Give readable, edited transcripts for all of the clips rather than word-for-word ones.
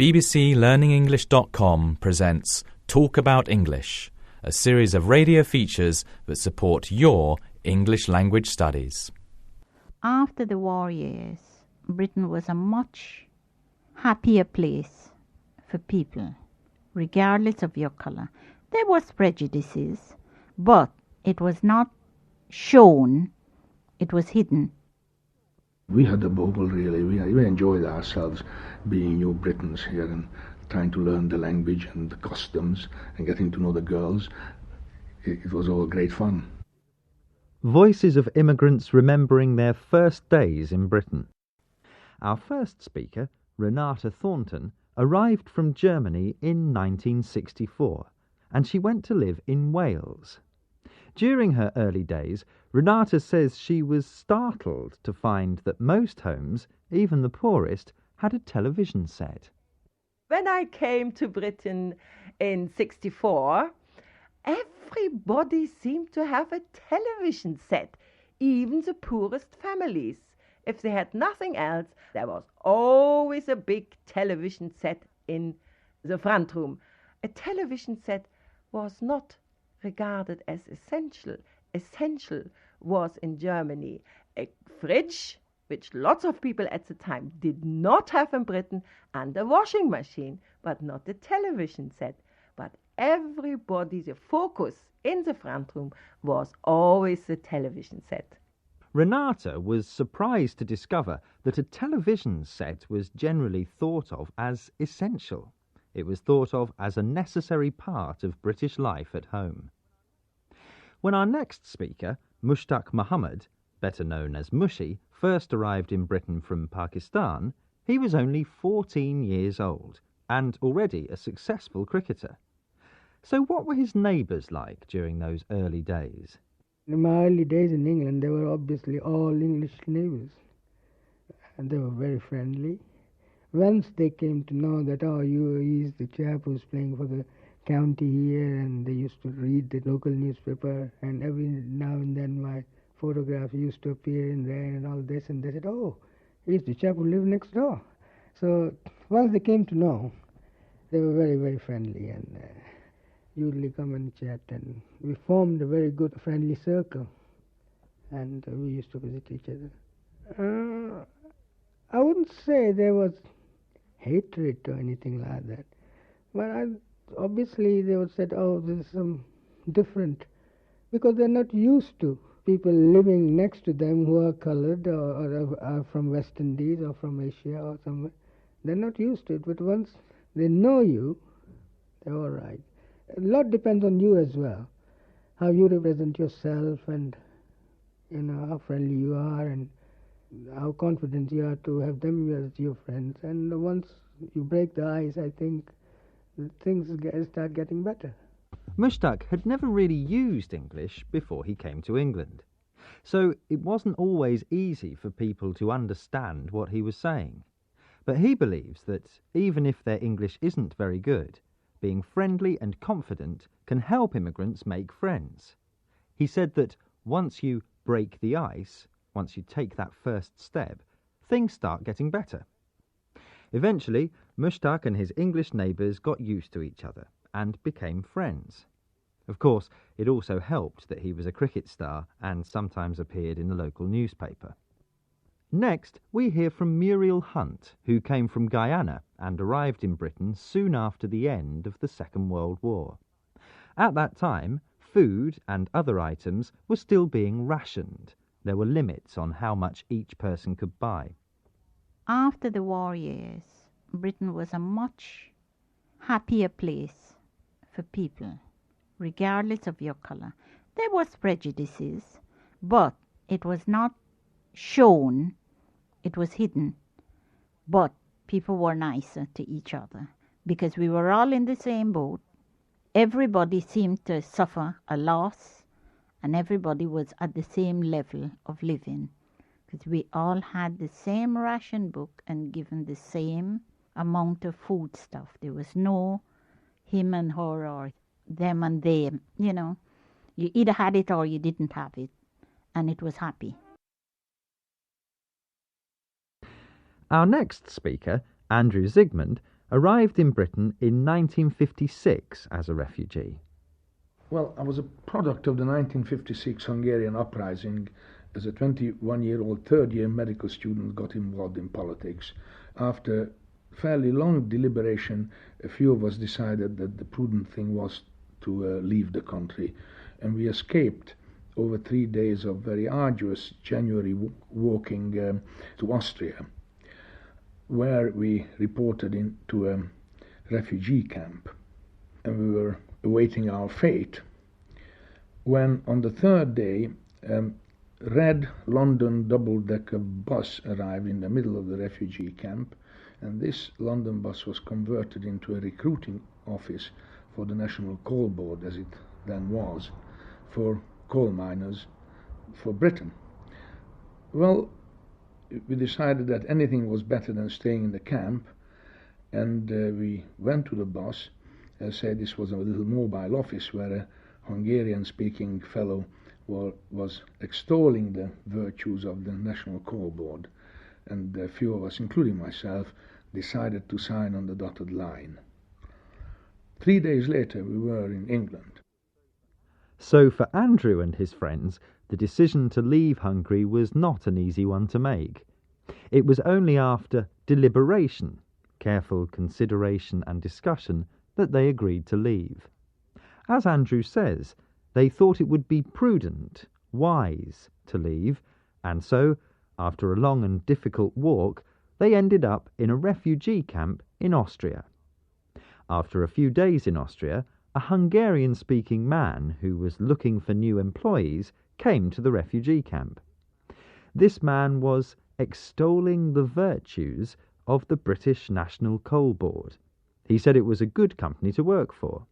bbclearningenglish.com presents Talk About English, a series of radio features that support your English language studies. After the war years, Britain was a much happier place for people, regardless of your colour. There was prejudices, but it was not shown, it was hidden. We had a bubble, really. We enjoyed ourselves being New Britons here and trying to learn the language and the customs and getting to know the girls. It was all great fun. Voices of immigrants remembering their first days in Britain. Our first speaker, Renata Thornton, arrived from Germany in 1964, and she went to live in Wales. During her early days, Renata says she was startled to find that most homes, even the poorest, had a television set. When I came to Britain in 1964, everybody seemed to have a television set, even the poorest families. If they had nothing else, there was always a big television set in the front room. A television set was not regarded as essential. Essential was in Germany a fridge, which lots of people at the time did not have in Britain, and a washing machine, but not a television set. But everybody, the focus in the front room was always the television set. Renata was surprised to discover that a television set was generally thought of as essential. It was thought of as a necessary part of British life at home. When our next speaker, Mushtaq Mohammed, better known as Mushy, first arrived in Britain from Pakistan, he was only 14 years old and already a successful cricketer. So what were his neighbours like during those early days? In my early days in England, they were obviously all English neighbours, and they were very friendly. Once they came to know that, he's the chap who's playing for the county here, and they used to read the local newspaper, and every now and then my photograph used to appear in there and all this, and they said, he's the chap who lived next door. So once they came to know, they were very, very friendly, and usually come and chat, and we formed a very good friendly circle, and we used to visit each other. I wouldn't say there was hatred or anything like that, but obviously they would say, there's some different, because they're not used to people living next to them who are coloured or are from West Indies or from Asia or somewhere. They're not used to it, but once they know you, they're all right. A lot depends on you as well, how you represent yourself, and how friendly you are, and how confident you are to have them as your friends. And once you break the ice, I think things start getting better. Mushtaq had never really used English before he came to England, so it wasn't always easy for people to understand what he was saying. But he believes that even if their English isn't very good, being friendly and confident can help immigrants make friends. He said that once you break the ice, once you take that first step, things start getting better. Eventually, Mushtaq and his English neighbours got used to each other and became friends. Of course, it also helped that he was a cricket star and sometimes appeared in the local newspaper. Next, we hear from Muriel Hunt, who came from Guyana and arrived in Britain soon after the end of the Second World War. At that time, food and other items were still being rationed. There were limits on how much each person could buy. After the war years, Britain was a much happier place for people, regardless of your colour. There was prejudices, but it was not shown, it was hidden. But people were nicer to each other because we were all in the same boat. Everybody seemed to suffer a loss, and everybody was at the same level of living because we all had the same ration book and given the same amount of food stuff. There was no him and her or them and them. You either had it or you didn't have it, and it was happy. Our next speaker, Andrew Zygmunt, arrived in Britain in 1956 as a refugee. Well, I was a product of the 1956 Hungarian uprising. As a 21-year-old third-year medical student, got involved in politics. After fairly long deliberation, a few of us decided that the prudent thing was to leave the country, and we escaped over 3 days of very arduous January walking to Austria, where we reported into a refugee camp, and we were awaiting our fate, when on the third day red London double-decker bus arrived in the middle of the refugee camp, and this London bus was converted into a recruiting office for the National Coal Board, as it then was, for coal miners for Britain. Well, we decided that anything was better than staying in the camp, and we went to the bus. As I said, this was a little mobile office where a Hungarian-speaking fellow was extolling the virtues of the National Coal Board, and a few of us, including myself, decided to sign on the dotted line. 3 days later, we were in England. So for Andrew and his friends, the decision to leave Hungary was not an easy one to make. It was only after deliberation, careful consideration and discussion that they agreed to leave. As Andrew says, they thought it would be prudent, wise to leave, and so, after a long and difficult walk, they ended up in a refugee camp in Austria. After a few days in Austria, a Hungarian-speaking man who was looking for new employees came to the refugee camp. This man was extolling the virtues of the British National Coal Board. He said it was a good company to work for.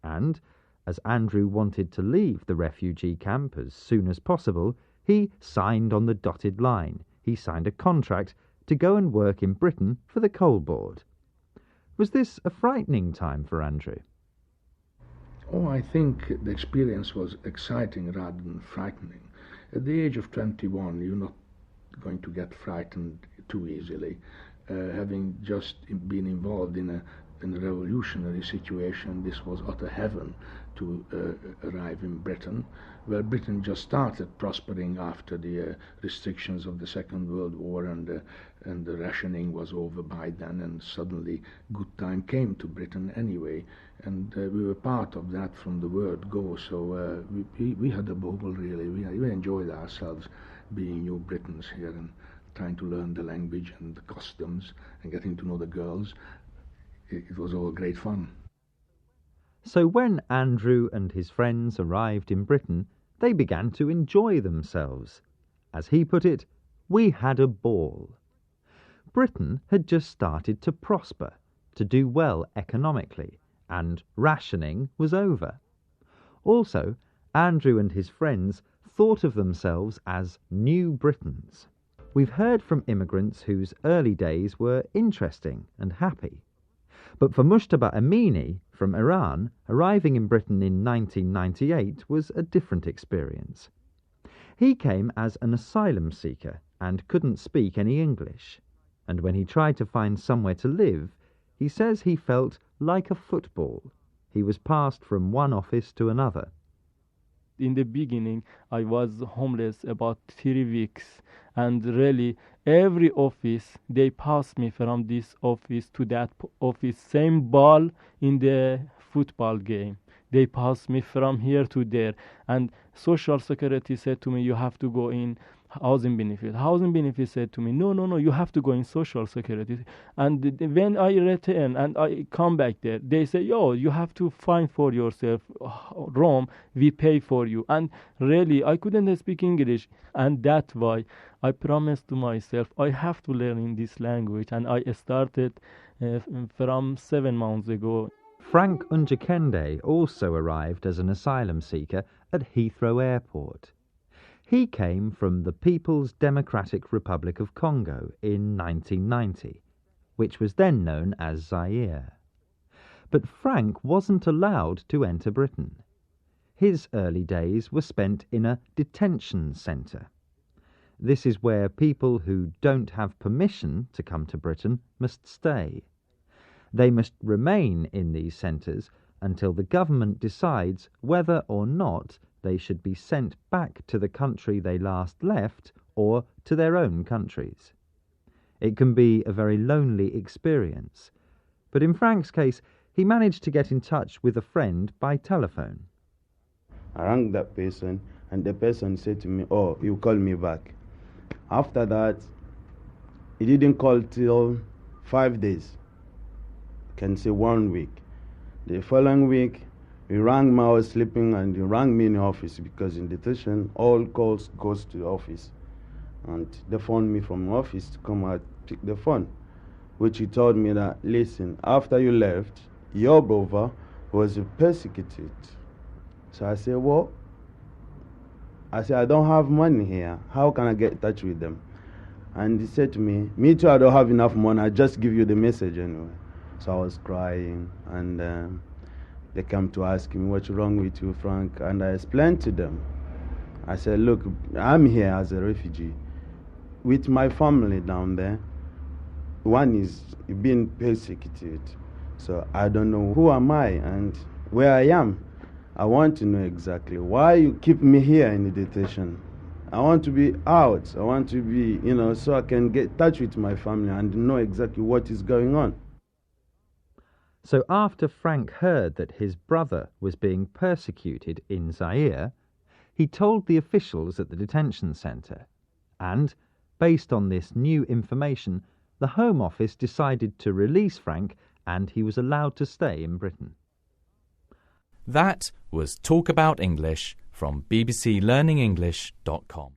And, as Andrew wanted to leave the refugee camp as soon as possible, he signed on the dotted line. He signed a contract to go and work in Britain for the Coal Board. Was this a frightening time for Andrew? Oh, I think the experience was exciting rather than frightening. At the age of 21, you're not going to get frightened too easily. Having just been involved in a revolutionary situation, this was utter heaven to arrive in Britain, where Britain just started prospering after the restrictions of the Second World War, and the rationing was over by then, and suddenly good time came to Britain anyway, and we were part of that from the word go. So we had a bubble, really. We enjoyed ourselves being New Britons here and trying to learn the language and the customs and getting to know the girls. It was all great fun. So when Andrew and his friends arrived in Britain, they began to enjoy themselves. As he put it, we had a ball. Britain had just started to prosper, to do well economically, and rationing was over. Also, Andrew and his friends thought of themselves as New Britons. We've heard from immigrants whose early days were interesting and happy. But for Mujtaba Amini from Iran, arriving in Britain in 1998 was a different experience. He came as an asylum seeker and couldn't speak any English. And when he tried to find somewhere to live, he says he felt like a football. He was passed from one office to another. In the beginning, I was homeless about 3 weeks, and really every office, they passed me from this office to that office, same ball in the football game. They passed me from here to there, and Social Security said to me, you have to go in housing benefit. Housing benefit said to me, no, you have to go in Social Security. And when I return and I come back there, they say, you have to find for yourself room, we pay for you. And really, I couldn't speak English, and that's why I promised to myself I have to learn in this language, and I started from 7 months ago. Frank Unjakende also arrived as an asylum seeker at Heathrow Airport. He came from the People's Democratic Republic of Congo in 1990, which was then known as Zaire. But Frank wasn't allowed to enter Britain. His early days were spent in a detention centre. This is where people who don't have permission to come to Britain must stay. They must remain in these centres until the government decides whether or not they should be sent back to the country they last left or to their own countries. It can be a very lonely experience, but in Frank's case, he managed to get in touch with a friend by telephone. I rang that person, and the person said to me, "Oh, you call me back." After that, he didn't call till 5 days. I can say 1 week. The following week, he rang me. I was sleeping, and he rang me in the office because in detention, all calls goes to the office. And they phoned me from the office to come out, pick the phone, which he told me that, listen, after you left, your brother was persecuted. So I said, what? I said, I don't have money here. How can I get in touch with them? And he said to me too, I don't have enough money. I just give you the message anyway. So I was crying, and they came to ask me, what's wrong with you, Frank? And I explained to them. I said, look, I'm here as a refugee with my family down there. One is being persecuted. So I don't know who am I and where I am. I want to know exactly why you keep me here in the detention. I want to be out. I want to be, so I can get in touch with my family and know exactly what is going on. So after Frank heard that his brother was being persecuted in Zaire, he told the officials at the detention centre, and, based on this new information, the Home Office decided to release Frank and he was allowed to stay in Britain. That was Talk About English from bbclearningenglish.com.